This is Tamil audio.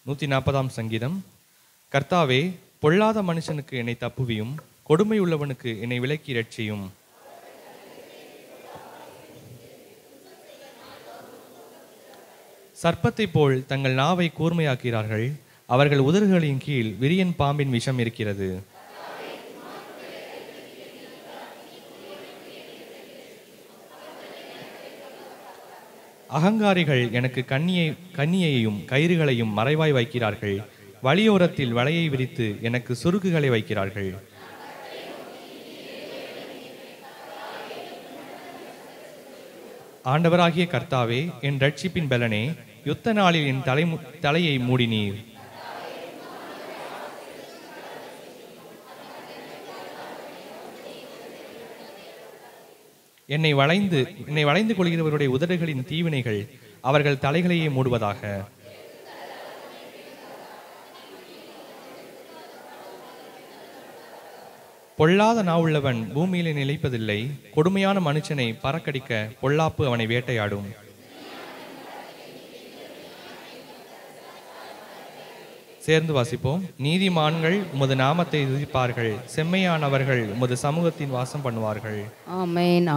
140 சங்கீதம். கர்த்தாவே, பொல்லாத மனுஷனுக்கு என்னை தப்புவியும், கொடுமை உள்ளவனுக்கு என்னை விலக்கி இரட்சியும். சர்ப்பத்தை போல் தங்கள் நாவை கூர்மையாக்கிறார்கள், அவர்கள் உதடுகளின் கீழ் விரியன் பாம்பின் விஷம் இருக்கிறது. அகங்காரிகள் எனக்கு கண்ணியையும் கயிறுகளையும் மறைவாய் வைக்கிறார்கள், வழியோரத்தில் வலையை விரித்து எனக்கு சுருக்குகளை வைக்கிறார்கள். ஆண்டவராகிய கர்த்தாவே, என் இரட்சிப்பின் பலனே, யுத்த நாளில் என் தலையை மூடினீர். என்னை வளைந்து கொள்கிறவருடைய உதடுகளின் தீவினைகள் அவர்கள் தலைகளையே மூடுவதாக. பொல்லாத நாவுள்ளவன் பூமியிலே நிலைப்பதில்லை, கொடுமையான மனுஷனை பறக்கடிக்க பொல்லாப்பு அவனை வேட்டையாடும். சேர்ந்து வாசிப்போம். நீதிமான்கள் உமது நாமத்தை துதிப்பார்கள், செம்மையானவர்கள் உமது சமூகத்தின் வாசம் பண்ணுவார்கள். ஆமென்.